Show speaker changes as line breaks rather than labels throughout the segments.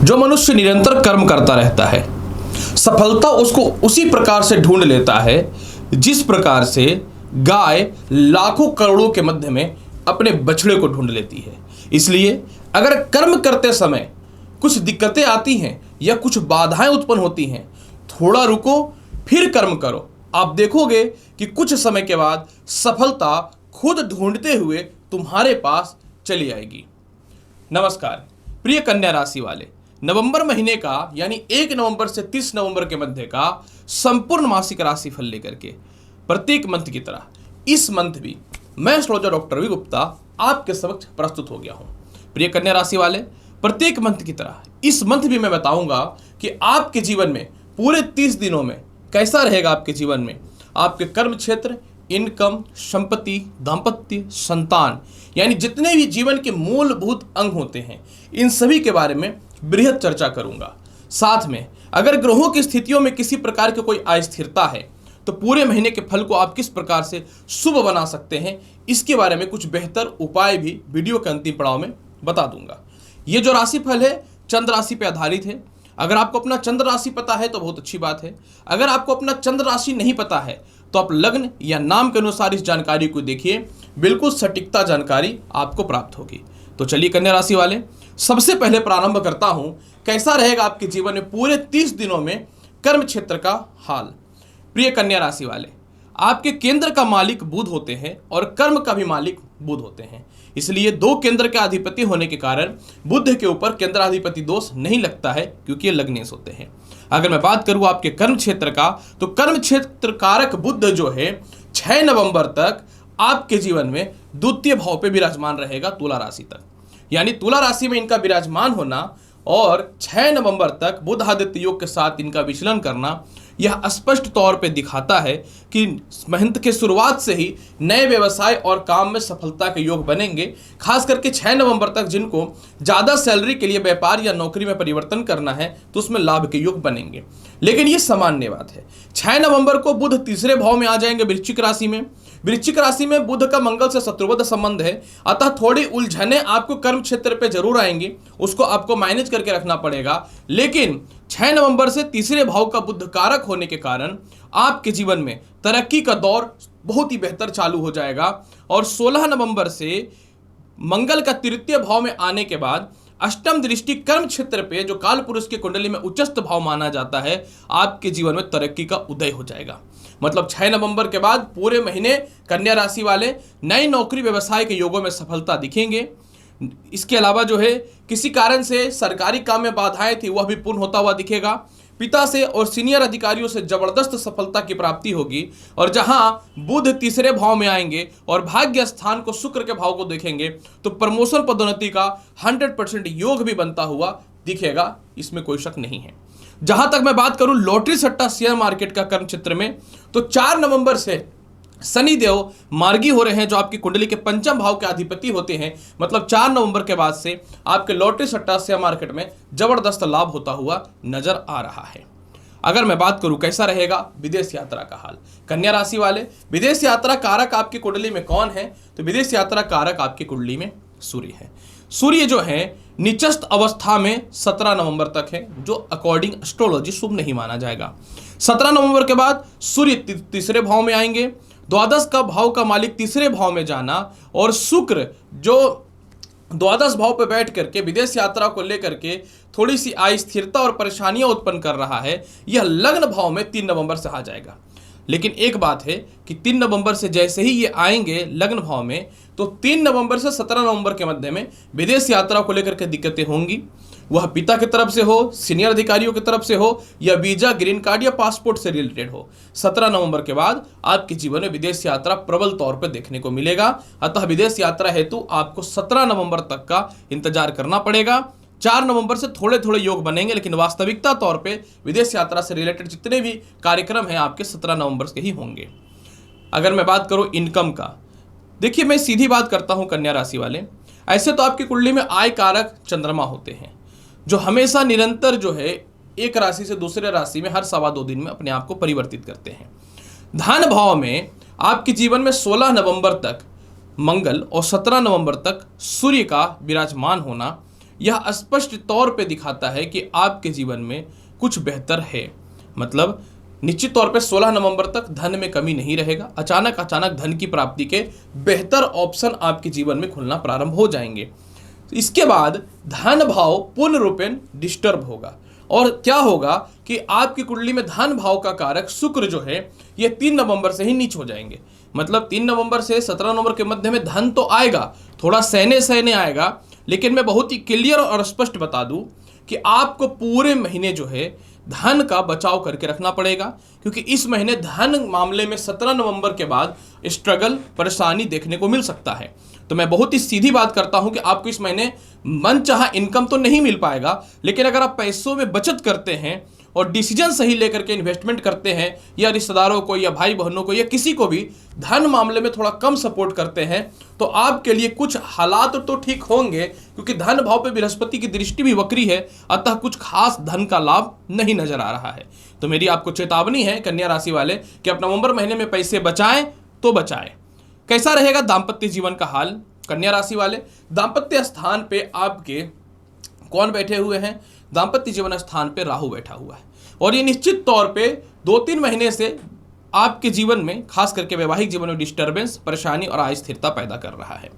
जो मनुष्य निरंतर कर्म करता रहता है, सफलता उसको उसी प्रकार से ढूंढ लेता है जिस प्रकार से गाय लाखों करोड़ों के मध्य में अपने बछड़े को ढूंढ लेती है। इसलिए अगर कर्म करते समय कुछ दिक्कतें आती हैं या कुछ बाधाएं उत्पन्न होती हैं, थोड़ा रुको, फिर कर्म करो। आप देखोगे कि कुछ समय के बाद सफलता खुद ढूंढते हुए तुम्हारे पास चली आएगी। नमस्कार प्रिय कन्या राशि वाले, नवंबर महीने का यानी 1 नवंबर से 30 नवंबर के मध्य का संपूर्ण मासिक राशिफल लेकर के प्रत्येक मंथ की तरह इस मंथ भी मैं एस्ट्रोलॉजर डॉक्टर रवि गुप्ता आपके समक्ष प्रस्तुत हो गया हूं। प्रिय कन्या राशि वाले, प्रत्येक मंथ की तरह इस मंथ भी मैं बताऊंगा कि आपके जीवन में पूरे 30 दिनों में कैसा रहेगा। आपके जीवन में आपके कर्म क्षेत्र, इनकम, संपत्ति, दाम्पत्य, संतान, यानी जितने भी जीवन के मूलभूत अंग होते हैं, इन सभी के बारे में बृहद चर्चा करूंगा। साथ में अगर ग्रहों की स्थितियों में किसी प्रकार की कोई अस्थिरता है तो पूरे महीने के फल को आप किस प्रकार से शुभ बना सकते हैं, इसके बारे में कुछ बेहतर उपाय भी वीडियो के अंतिम पड़ाव में बता दूंगा। ये जो राशिफल है चंद्र राशि पर आधारित है। अगर आपको अपना चंद्र राशि पता है तो बहुत अच्छी बात है। अगर आपको अपना चंद्र राशि नहीं पता है तो आप लग्न या नाम के अनुसार इस जानकारी को देखिए, बिल्कुल सटीकता जानकारी आपको प्राप्त होगी। तो चलिए कन्या राशि वाले, सबसे पहले प्रारंभ करता हूं कैसा रहेगा आपके जीवन में पूरे 30 दिनों में कर्म क्षेत्र का हाल। प्रिय कन्या राशि वाले, आपके केंद्र का मालिक बुध होते हैं और कर्म का भी मालिक बुध होते हैं। इसलिए 2 केंद्र के अधिपति होने के कारण बुध के ऊपर केंद्राधिपति दोष नहीं लगता है, क्योंकि ये लग्नेश होते हैं। अगर मैं बात करूं आपके कर्म क्षेत्र का, तो कर्म क्षेत्र कारक बुध जो है 6 नवंबर तक आपके जीवन में द्वितीय भाव पे विराजमान रहेगा, तुला राशि तक। यानी तुला राशि में इनका विराजमान होना और 6 नवंबर तक बुध आदित्य योग के साथ इनका विचलन करना, यह स्पष्ट तौर पे दिखाता है कि महीने के शुरुआत से ही नए व्यवसाय और काम में सफलता के योग बनेंगे। खास करके 6 नवंबर तक जिनको ज़्यादा सैलरी के लिए व्यापार या नौकरी में परिवर्तन करना है तो उसमें लाभ के योग बनेंगे। लेकिन ये सामान्य बात है। 6 नवंबर को बुध तीसरे भाव में आ जाएंगे, वृश्चिक राशि में। वृश्चिक राशि में बुध का मंगल से शत्रुबद्ध संबंध है, अतः थोड़ी उलझने आपको कर्म क्षेत्र पे जरूर आएंगी, उसको आपको मैनेज करके रखना पड़ेगा। लेकिन 6 नवंबर से तीसरे भाव का बुध कारक होने के कारण आपके जीवन में तरक्की का दौर बहुत ही बेहतर चालू हो जाएगा। और 16 नवंबर से मंगल का तृतीय भाव में आने के बाद अष्टम दृष्टि कर्म क्षेत्र पे, जो काल पुरुष की कुंडली में उच्चस्थ भाव माना जाता है, आपके जीवन में तरक्की का उदय हो जाएगा। मतलब 6 नवंबर के बाद पूरे महीने कन्या राशि वाले नई नौकरी व्यवसाय के योगों में सफलता दिखेंगे। इसके अलावा जो है किसी कारण से सरकारी काम में बाधाएं थी, वह भी पूर्ण होता हुआ दिखेगा। पिता से और सीनियर अधिकारियों से जबरदस्त सफलता की प्राप्ति होगी। और जहां बुध तीसरे भाव में आएंगे और भाग्य स्थान को शुक्र के भाव को देखेंगे तो प्रमोशन पदोन्नति का 100% योग भी बनता हुआ दिखेगा, इसमें कोई शक नहीं है। जहां तक मैं बात करूं लॉटरी सट्टा शेयर मार्केट का कर्म क्षेत्र में, तो 4 नवंबर से शनि देव मार्गी हो रहे हैं, जो आपकी कुंडली के पंचम भाव के अधिपति होते हैं। मतलब 4 नवंबर के बाद से आपके लॉटरी सट्टा शेयर मार्केट में जबरदस्त लाभ होता हुआ नजर आ रहा है। अगर मैं बात करूं कैसा रहेगा विदेश यात्रा का हाल, कन्या राशि वाले, विदेश यात्रा कारक आपकी कुंडली में कौन है, तो विदेश यात्रा कारक आपकी कुंडली में सूर्य है। सूर्य जो है निचस्त अवस्था में 17 नवंबर तक है, जो अकॉर्डिंग एस्ट्रोलॉजी शुभ नहीं माना जाएगा। 17 नवंबर के बाद सूर्य तीसरे भाव में आएंगे। द्वादश का भाव का मालिक तीसरे भाव में जाना और शुक्र जो द्वादश भाव पर बैठ करके विदेश यात्रा को लेकर के थोड़ी सी अस्थिरता और परेशानियां उत्पन्न कर रहा है, यह लग्न भाव में 3 नवंबर से आ जाएगा। लेकिन एक बात है कि 3 नवंबर से जैसे ही ये आएंगे लग्न भाव में, तो 3 नवंबर से 17 नवंबर के मध्य में विदेश यात्रा को लेकर के दिक्कतें होंगी। वह पिता की तरफ से हो, सीनियर अधिकारियों की तरफ से हो, या वीजा, ग्रीन कार्ड या पासपोर्ट से रिलेटेड हो। 17 नवंबर के बाद आपके जीवन में विदेश यात्रा प्रबल तौर पर देखने को मिलेगा। अतः विदेश यात्रा हेतु आपको 17 नवंबर तक का इंतजार करना पड़ेगा। 4 नवंबर से थोड़े थोड़े योग बनेंगे, लेकिन वास्तविकता तौर पे विदेश यात्रा से रिलेटेड जितने भी कार्यक्रम हैं आपके 17 नवंबर के ही होंगे। अगर मैं बात करूं इनकम का, देखिए मैं सीधी बात करता हूं कन्या राशि वाले, ऐसे तो आपकी कुंडली में आय कारक चंद्रमा होते हैं, जो हमेशा निरंतर जो है एक राशि से दूसरे राशि में हर 2.25 दिन में अपने आप को परिवर्तित करते हैं। धन भाव में आपके जीवन में 16 नवंबर तक मंगल और 17 नवंबर तक सूर्य का विराजमान होना, यह स्पष्ट तौर पे दिखाता है कि आपके जीवन में कुछ बेहतर है। मतलब निश्चित तौर पे 16 नवंबर तक धन में कमी नहीं रहेगा। अचानक धन की प्राप्ति के बेहतर ऑप्शन आपके जीवन में खुलना प्रारंभ हो जाएंगे। इसके बाद धन भाव पूर्ण रूपेण डिस्टर्ब होगा और क्या होगा कि आपकी कुंडली में धन भाव का कारक शुक्र जो है ये 3 नवंबर से ही नीच हो जाएंगे। मतलब 3 नवंबर से 17 नवंबर के मध्य में धन तो आएगा, थोड़ा सहने आएगा, लेकिन मैं बहुत ही क्लियर और स्पष्ट बता दूं कि आपको पूरे महीने जो है धन का बचाव करके रखना पड़ेगा, क्योंकि इस महीने धन मामले में 17 नवंबर के बाद स्ट्रगल, परेशानी देखने को मिल सकता है। तो मैं बहुत ही सीधी बात करता हूं कि आपको इस महीने मनचाहा इनकम तो नहीं मिल पाएगा, लेकिन अगर आप पैसों में बचत करते हैं और डिसीजन सही लेकर के इन्वेस्टमेंट करते हैं, या रिश्तेदारों को या भाई बहनों को या किसी को भी धन मामले में थोड़ा कम सपोर्ट करते हैं, तो आपके लिए कुछ हालात तो ठीक होंगे, क्योंकि धन भाव पे बृहस्पति की दृष्टि भी वक्री है, अतः कुछ खास धन का लाभ नहीं नजर आ रहा है। तो मेरी आपको चेतावनी है कन्या राशि वाले कि आप नवंबर महीने में पैसे बचाएं तो बचाएं। कैसा रहेगा दाम्पत्य जीवन का हाल? कन्या राशि वाले, दाम्पत्य स्थान पे आपके कौन बैठे हुए हैं? दाम्पत्य जीवन स्थान पे राहु बैठा हुआ है, और ये निश्चित तौर पे 2-3 महीने से आपके जीवन में, खास करके वैवाहिक जीवन में डिस्टर्बेंस, परेशानी और अस्थिरता पैदा कर रहा है।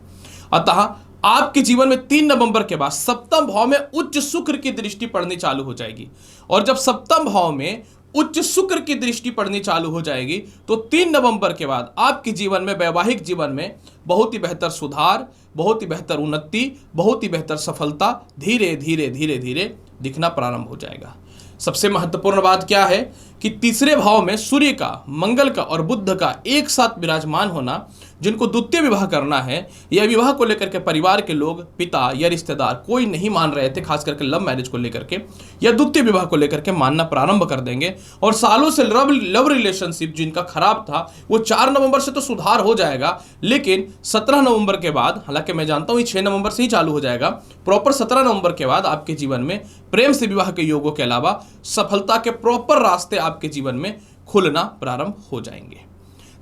अतः आपके जीवन में 3 नवंबर के बाद सप्तम भाव में उच्च शुक्र की दृष्टि पड़नी चालू हो जाएगी, और जब सप्तम भाव में उच्च शुक्र की दृष्टि पड़नी चालू हो जाएगी तो 3 नवंबर के बाद आपके जीवन में, वैवाहिक जीवन में बहुत ही बेहतर सुधार, बहुत ही बेहतर उन्नति, बहुत ही बेहतर सफलता धीरे धीरे दिखना प्रारंभ हो जाएगा। सबसे महत्वपूर्ण बात क्या है कि तीसरे भाव में सूर्य का, मंगल का और बुध का एक साथ विराजमान होना, जिनको द्वितीय विवाह करना है या विवाह को लेकर के परिवार के लोग, पिता या रिश्तेदार कोई नहीं मान रहे थे, खास करके लव मैरिज को लेकर के या द्वितीय विवाह को लेकर के मानना प्रारंभ कर देंगे, और सालों से लव रिलेशनशिप जिनका खराब था वो 4 नवंबर से तो सुधार हो जाएगा, लेकिन 17 नवंबर के बाद, हालांकि मैं जानता हूं 6 नवंबर से ही चालू हो जाएगा, प्रॉपर 17 नवंबर के बाद आपके जीवन में प्रेम से विवाह के योगों के अलावा सफलता के प्रॉपर रास्ते आपके जीवन में खुलना प्रारंभ हो जाएंगे।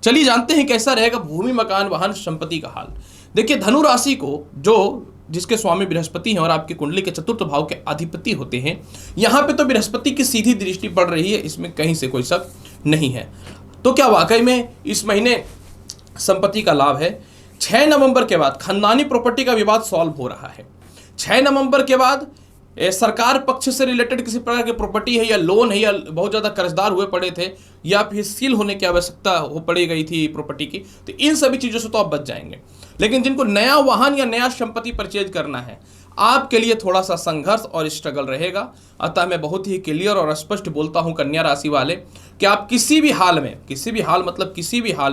चलिए जानते हैं कैसा रहेगा भूमि, मकान, वाहन, संपत्ति का हाल। देखिए धनु राशि को, जो जिसके स्वामी बृहस्पति हैं और आपकी कुंडली के चतुर्थ भाव के अधिपति होते हैं, यहां पे तो बृहस्पति की सीधी दृष्टि पड़ रही है, इसमें कहीं से कोई शक नहीं है। तो क्या वाकई में इस महीने संपत्ति का लाभ है? 6 नवंबर के बाद खानदानी प्रॉपर्टी का विवाद सॉल्व हो रहा है। 6 नवंबर के बाद सरकार पक्ष से रिलेटेड किसी प्रकार की प्रॉपर्टी है या लोन है, या बहुत ज़्यादा कर्जदार हुए पड़े थे, या फिर सील होने की आवश्यकता हो पड़ी गई थी प्रॉपर्टी की, तो इन सभी चीज़ों से तो आप बच जाएंगे। लेकिन जिनको नया वाहन या नया संपत्ति परचेज करना है, आपके लिए थोड़ा सा संघर्ष और स्ट्रगल रहेगा। अतः मैं बहुत ही क्लियर और स्पष्ट बोलता हूं कन्या राशि वाले कि आप किसी भी हाल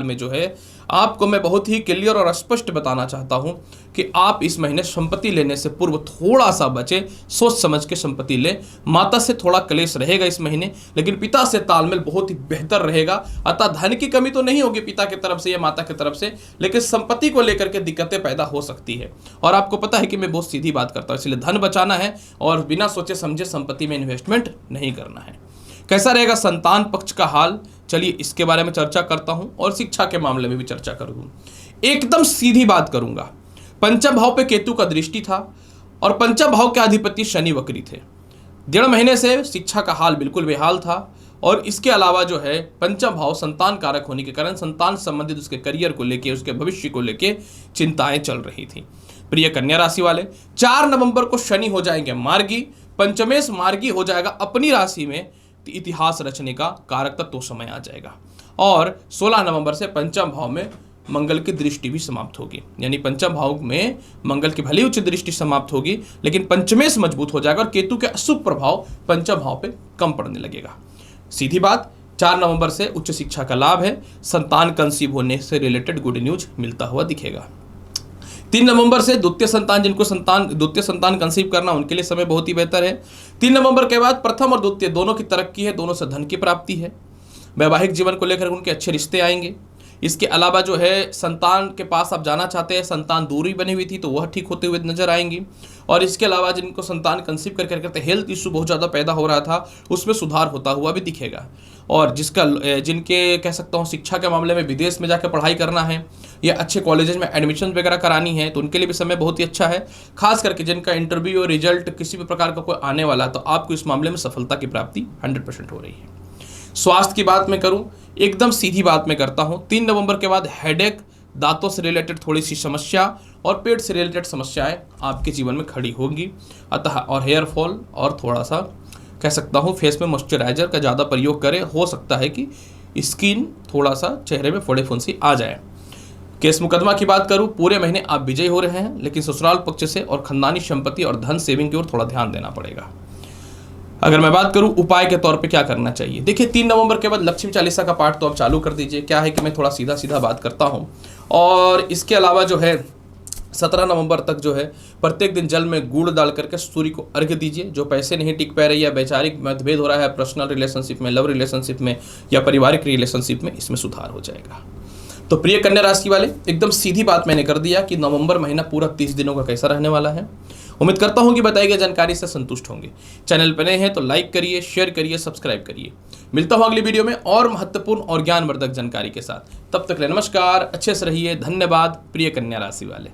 में जो है, आपको मैं बहुत ही क्लियर और स्पष्ट बताना चाहता हूं कि आप इस महीने संपत्ति लेने से पूर्व थोड़ा सा बचे, सोच समझ के संपत्ति ले। माता से थोड़ा क्लेश रहेगा इस महीने, लेकिन पिता से तालमेल बहुत ही बेहतर रहेगा। अतः धन की कमी तो नहीं होगी पिता की तरफ से या माता की तरफ से, लेकिन संपत्ति को लेकर के दिक्कतें पैदा हो सकती है। और आपको पता है कि मैं बहुत सीधी बात करता हूँ, इसलिए धन बचाना है और बिना सोचे समझे संपत्ति में इन्वेस्टमेंट नहीं करना है। कैसा रहेगा संतान पक्ष का हाल? चलिए इसके बारे में चर्चा करता हूं, और शिक्षा के मामले में भी चर्चा करूंगा। एकदम सीधी बात करूंगा। पंचम भाव पे केतु का दृष्टि था और पंचम भाव के अधिपति शनि वक्री थे। 1.5 महीने से शिक्षा का हाल बिल्कुल बेहाल था, और इसके अलावा जो है पंचम भाव संतान कारक होने के कारण संतान संबंधित उसके करियर को लेके, उसके भविष्य को लेके चिंताएं चल रही थी। प्रिय कन्या राशि वाले, 4 नवंबर को शनि हो जाएंगे मार्गी, पंचमेश मार्गी हो जाएगा अपनी राशि में, इतिहास रचने का कारक तत्व समय आ जाएगा। और 16 नवंबर से पंचम भाव में मंगल की दृष्टि भी समाप्त होगी, यानी पंचम भाव में मंगल की भली उच्च दृष्टि समाप्त होगी, लेकिन पंचमेश मजबूत हो जाएगा और केतु के अशुभ प्रभाव पंचम भाव पे कम पड़ने लगेगा। सीधी बात, 4 नवंबर से उच्च शिक्षा का लाभ है, संतान कंसीव होने से रिलेटेड गुड न्यूज मिलता हुआ दिखेगा। 3 नवंबर से द्वितीय संतान कंसीव करना, उनके लिए समय बहुत ही बेहतर है। 3 नवंबर के बाद प्रथम और द्वितीय दोनों की तरक्की है, दोनों से धन की प्राप्ति है। वैवाहिक जीवन को लेकर उनके अच्छे रिश्ते आएंगे। इसके अलावा जो है संतान के पास आप जाना चाहते हैं, संतान दूरी बनी हुई थी तो वह ठीक होते हुए नजर आएंगी। और इसके अलावा जिनको संतान कंसीव करके करते हेल्थ इशू बहुत ज़्यादा पैदा हो रहा था, उसमें सुधार होता हुआ भी दिखेगा। और जिनके कह सकता हूँ शिक्षा के मामले में विदेश में जाकर पढ़ाई करना है या अच्छे कॉलेजेस में एडमिशन वगैरह करानी है, तो उनके लिए भी समय बहुत ही अच्छा है। खास करके जिनका इंटरव्यू और रिजल्ट किसी भी प्रकार का कोई आने वाला, तो आपको इस मामले में सफलता की प्राप्ति 100% हो रही है। स्वास्थ्य की बात मैं करूं, एकदम सीधी बात मैं करता हूं, 3 नवंबर के बाद हेडेक, दांतों से रिलेटेड थोड़ी सी समस्या और पेट से रिलेटेड समस्याएं आपके जीवन में खड़ी होंगी। अतः और हेयर फॉल और थोड़ा सा कह सकता हूं फेस में मॉइस्चराइजर का ज़्यादा प्रयोग करें, हो सकता है कि स्किन थोड़ा सा चेहरे में फोड़े फुंसी आ जाए। केस मुकदमा की बात करूं, पूरे महीने आप विजयी हो रहे हैं, लेकिन ससुराल पक्ष से और खानदानी संपत्ति और धन सेविंग की ओर थोड़ा ध्यान देना पड़ेगा। अगर मैं बात करूं उपाय के तौर पे क्या करना चाहिए, देखिए 3 नवंबर के बाद लक्ष्मी चालीसा का पाठ तो आप चालू कर दीजिए। क्या है कि मैं थोड़ा सीधा सीधा बात करता हूं, और इसके अलावा जो है 17 नवंबर तक जो है प्रत्येक दिन जल में गुड़ डाल करके सूर्य को अर्घ्य दीजिए। जो पैसे नहीं टिक पा रही है, वैचारिक मतभेद हो रहा है पर्सनल रिलेशनशिप में, लव रिलेशनशिप में या पारिवारिक रिलेशनशिप में, इसमें सुधार हो जाएगा। तो प्रिय कन्या राशि वाले, एकदम सीधी बात मैंने कर दिया कि नवंबर महीना पूरा 30 दिनों का कैसा रहने वाला है। उम्मीद करता हूं कि बताई गई जानकारी से संतुष्ट होंगे। चैनल पर नए हैं तो लाइक करिए, शेयर करिए, सब्सक्राइब करिए। मिलता हूं अगली वीडियो में और महत्वपूर्ण और ज्ञानवर्धक जानकारी के साथ। तब तक नमस्कार, अच्छे से रहिए, धन्यवाद प्रिय कन्या राशि वाले।